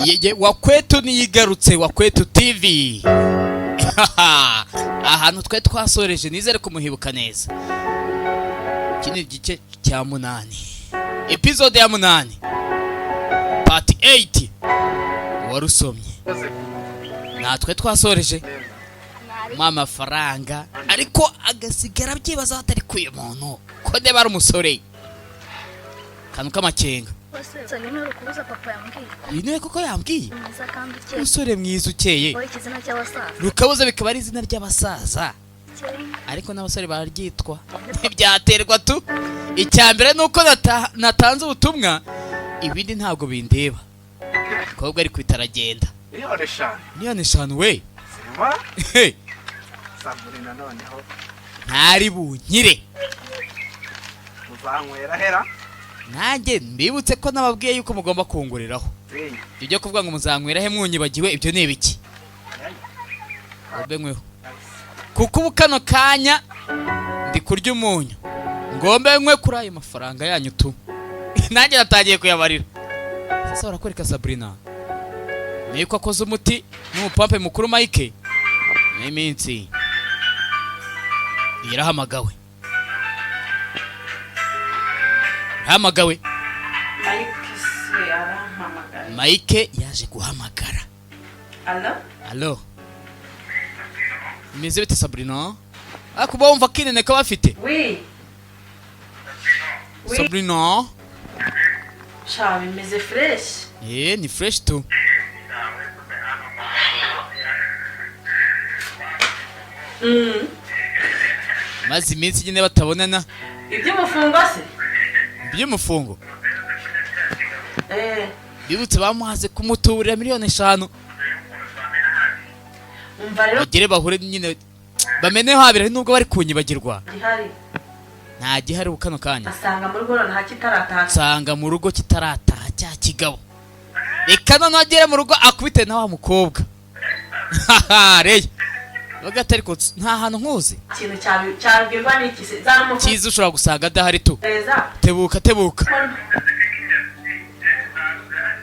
Yeye wakwetu niyigarutse wakwetu TV. Ahantu twe twasoreje nizere kumuhibuka neza. Kini gice cya 8. Episode ya 8. Part 8. Warusomye. Natwe twasoreje mama faranga ariko agasigara byibaza atari kuye muntu ko de bari umusore. Kanu kamakenga. Wasenzanye no kubuza papa yambwiye. Yine koko yambwiye. Mwiza kandi ukeye. Umusore mwiza ukeye. Ori kizina cy'abasaza. Rukabuza bikaba ari izina ry'abasaza. Ariko n'abasore bararyitwa. Ntibyaterwa tu. Icyambere nuko natanze ubutumwa ibindi ntabwo bindeba. Kobwa ari kwitaragenda. Niyo shanu we. Hey. Sabrina noneho. Ntari bunkire. Muzanywera hera. Nanjye mbibutse ko nababwiye yuko mugomba kunguriraho. Ibyo kuvuga ngo muzanywera he mwunyibagiwe ibyo ni ibiki? Obenkweho. Kuko ubukano kanya ndi kurya umunyu. Ngombe nkwe kuri ayo mafaranga yanyu tu. Nanjye natagiye kuyabarira. Sasa urakwereka Sabrina. Niko akoze umuti n'umupampe mukuru Mike. N'iminsi. Yarahamagawe. Hamagawe. Mike yaje guhamagara. Allo? Allo. Meze bite Sabrina? Akuba wumva kinene ko bafite? Oui. Sabrina. Chavi, meze fresh. Ni fresh tu. Mazi iminsi nyine batabonana. Iby'umufungo se? By'umufungo. Bibutse bamuhaze kumuturira miliyoni 5. Umva rero bagire bahure nyine bameneho habira nubwo bari kunyibagirwa. Gihari. Nta gihari bukano kanya. Asanga mu rugo nta kitarataha. Sanga mu rugo kitarataha cya kigabo. Reka none agere mu rugo akubite na wa mukobwa. Reya. Bagatari ko nta hantu nkuzi. Ikintu cyabwirwa n'iki se? Zaramufu. Kizi ushobora gusanga adahari tu. Tebuka.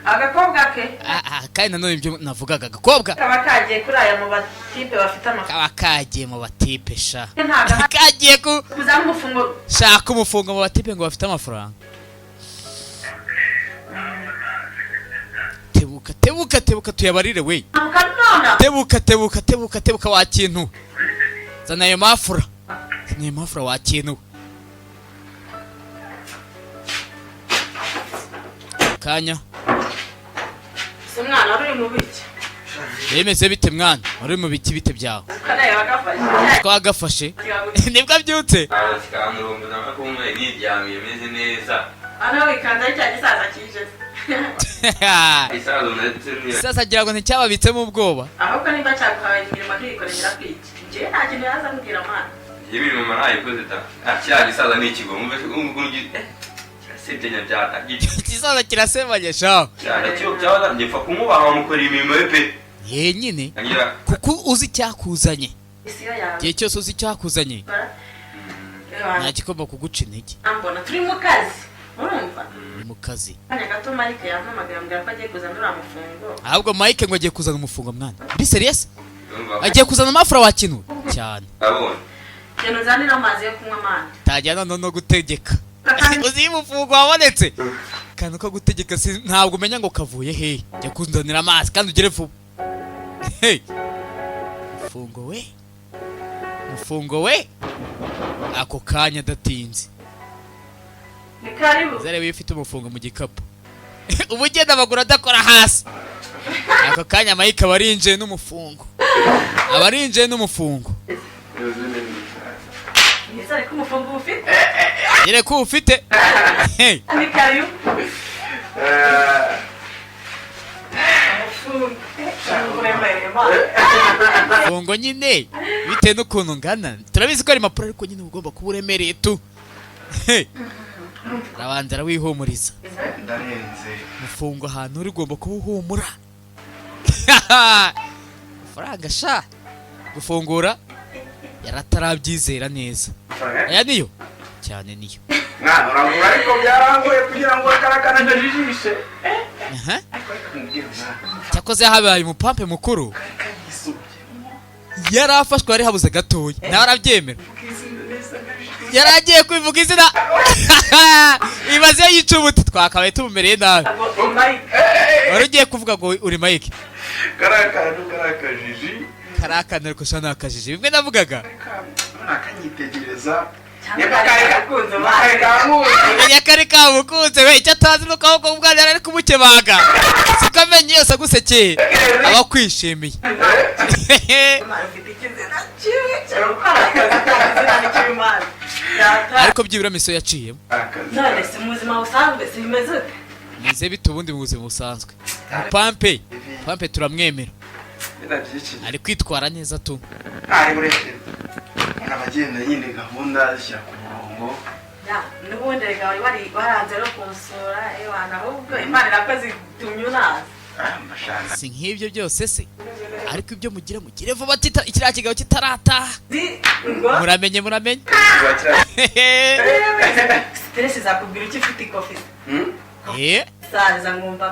Agakobwa ke? Kandi nanone ibyo navugaga agakobwa. Kaba kagiye kuri aya mu batipe bafite amafaranga. Kaba kagiye mu batipe sha. Kagiye kuza umufungo. Shaka umufungo mu batipe ngo bafite amafaranga. Tebuka tuyabarire we. Tebuka wa kintu. Zana ayo mafura. Ni mafura wa kintu. Kanya. Umwana uri mu biki? Yemeze bite mwana? Uri mu biki bite byawe? Kana yagafashe. Twagafashe. Nibwo abyutse. Abakikamurumbu nakumwe niryamiye meze neza. Ana wikanda cya gisaza kije. Isazo ndetse Sasa agira ngo nticyababitsemo ubwoba. Ahubwo niba cyakabaye imirimo ntiyikorera kwiki. Nje nta kintu yaza mbwira mwana. Yebi mu marayi koze ta. Cya gisaza ni ikigo umwe kirasebye byata. Gisaza kirasebanye sha. Cyada ndipfa kumubaha mukora imirimo yepe. Nyine. Kuko uzi cyakuzanye. Gihe cyose uzi cyakuzanye. Nta kikomba kuguca intege. Ambona turi mu kazi. Urumva? Mu kazi. Kanya gato Mike yampamagara mbwira ko agiye kuzana umufungo. Ahubwo Mike ngo agiye kuzana umufungo mwana. Uri serious? Agiye kuzana amafura wa kintu cyane. Abone. Cyane zanira amazi yo kunywa amande. Tajyana no gutegeka. Uzi umufungo wabonetse. Kandi ko gutegeka ntabwo umenya ngo kavuye he. Jya kuzanira amazi kandi ugere vuba. Hey. Mufungo we. Ako kanya datinze. Nikaribu. Zare wifite umufungo mu gikapu. Ubugenda bagura adakora hasi. Ako kanya Mike abarinje n'umufungo. Abarinje n'umufungo. Nizere ko umufungo ufite. Yere ko ufite. Hey. Nikaribu. Fungo nyine bite n'ukuntu ngana. Turabizi ko ari mapuro ariko nyine ugomba kuba uremereye tu. Hey. Rabanza wihumuriza. Ndarenze. Mufungo ahantu uri ugomba kuba uhumura. Faranga sha. Gufungura yaratarabyizera neza. Aya niyo cyane niyo. Mwana urangura ariko byarangoye kugira ngo karakana ndajijishe. aha ariko reka nkubwire mwana cyakoze habaye umupampe mukuru kagisubye yarafashwe yari habuze gatoya nawe arabyemera yaragiye kwivuga izina ibaze yicubuti twakabaye tumumereye nabi wari ugiye kuvuga ngo uri Mike karakajiji karakana ariko sha nakajije bimwe navugaga nakanyitegereza menya kari kamukunze we icyo atazi nuko ahubwo umwana ari kumukebaga siko amenye yose agusekeye aba kwishimiye ariko byibura miso yaciyemo none si mu buzima busanzwe si bimeze ute nize bite ubundi mu buzima busanzwe pampe turamwemera ari kwitwara neza tu abagenda nyine gahunda zishyira ku murongo n'ubundi reka wari waranze no kumusura ahubwo imana irakoze itumye unaza si nk'ibyo byose se ariko ibyo mugire vuba ikiriya kigabo kitarataha muramenye stress zakubwira icyo ufite ikofi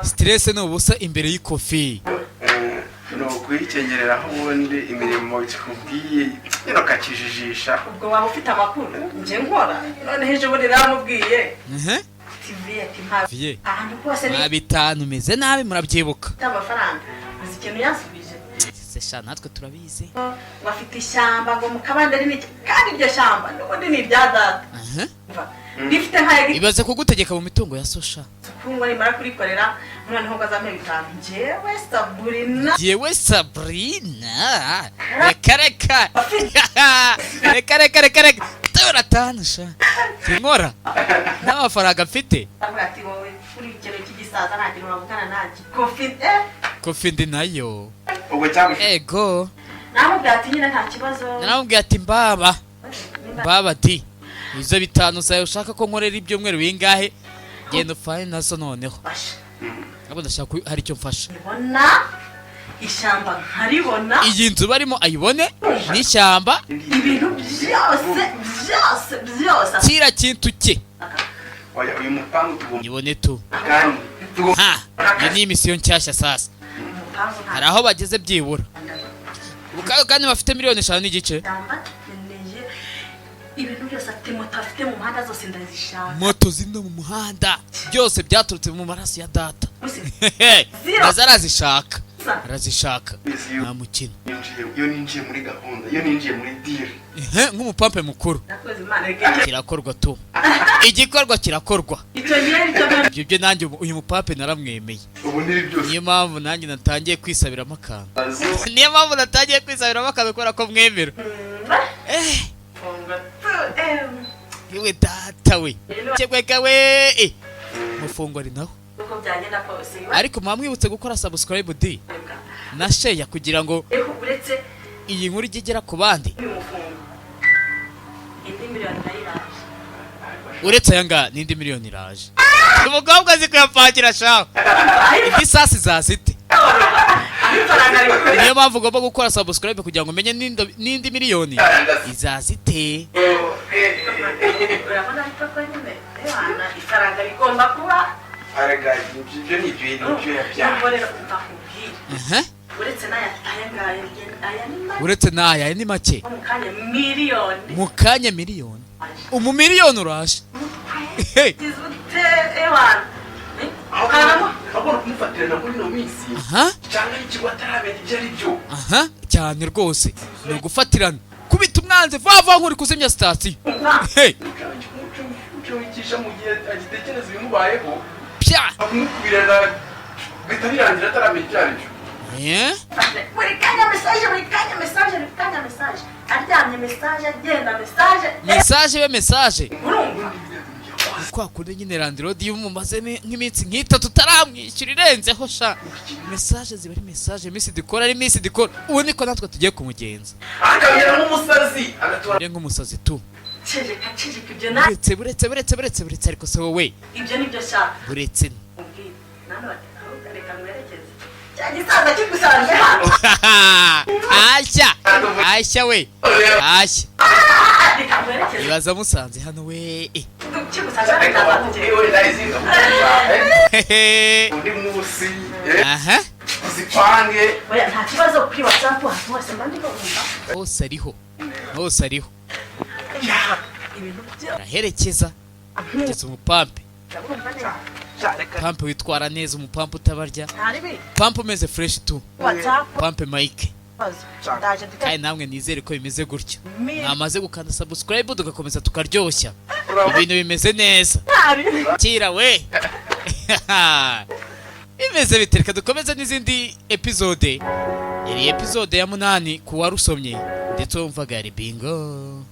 stress ni ubusa imbere y'ikofi ni ukuyikenyereraho ubundi imirimo ikubwiye kakijijisha ubwo waba ufite amakuru nje nkora none ejo bundi namubwiye ahantu hose ni bitanu umeze nabi murabyibuka amafaranga uzi ikintu yansubije se sha natwe turabizi bafite ishyamba ngo mu kabande ni kandi iryo shyamba n'ubundi ni irya data rifite nka ibaze kugutegeka mu mitungo ya sosha kungo nimara kurikorera noneho gazampe bitanu jewe Sabrina reka turatanasha nkora n'amafaranga mfite ati wowe uri ikero cy'igisaza nta kintu wavugana nanjye kofi ndi nayo ubwo cyangwa ego namubwiye ati nyine nta kibazo namubwiye ati mbaba di izo bitanu zawe ushaka ko nkorera ibyumweru bingahe genda ufane nazo noneho ntabwo ndashaka hari icyo mfasha ishyamba nkaribona iyi nzu barimo ayibone n'ishyamba ibintu byose kira kintu cye uyu mupangu tugomba nyibone tu kandi iyo ni imisiyo nshyashya sasa hari aho bageze byibura kandi bafite miliyoni 5 n'igice ibintu byose afite moto afite mu muhanda zose ndazishaka moto zino mu muhanda byose byaturutse mu maraso ya data arazishaka nta mukino iyo ninjiye muri gahunda iyo ninjiye muri deal nk'umupampe mukuru kirakorwa tu igikorwa kirakorwa ibyo byo nanjye uyu mupampe naramwemeye niyo mpamvu nanjye natangiye kwisabiramo akantu kubera ko mwemera yewe data we cyegweka we mufungo ari naho ariko mwamwibutse gukora subscribe di na share kugira ngo iyi nkuru igera ku bandi uretse yanga n'indi miliyoni iraje umugabo azi kuyapangira shaho indi sasi zazite niyo mpamvu ugomba gukora subscribe kugira ngo umenye n'indi miliyoni izazite urabona ariko ko nyine ifaranga rigomba kuba ibyo ni ibintu rero ndakubwira uretse n'aya ni make mu kanya miliyoni umumiliyoni uraje cyane rwose ni ugufatirana kubita umwanzi vuba nk'uri kuzimya sitasiyo wicisha mu gihe agitekereza ibimubayeho pya akumukubirana bita birangira ataramenya icyo ari cyo buri kanya mesaje aryamye mesaje agenda mesaje kwa kundi nyine landirodi mumaze nk'iminsi nk'itatu taramwishyura irenzeho sha mesaje ziba ari mesaje iminsi dukora ubu niko natwe tugiye kumugenza akamera nk'umusazi nk'umusazi tu ceceka ibyo nawe buretse ariko se wowe ibyo nibyo shaka buretse reka mwerekeze cya gisaza kigusanze hano ashya we ashya ibaza musanze hano we Ewe ndayizinga undi munsi aha zipange oya nta kibazo kuri WhatsApp hasi hose mbandi ko umva hose ariho ibintu byo araherekeza kugeza umupampe pampe witwara neza umupampe utabarya ntaribi pampe umeze fresh tu WhatsApp pampe Mike ndaje kandi namwe nizere ko bimeze gutyo mwamaze gukanda subscribe tugakomeza tukaryoshya ibintu bimeze neza kira we bimeze bitereka dukomeza n'izindi episode yari episode ya 8 ku warusomye ndetse wumvaga ari bingo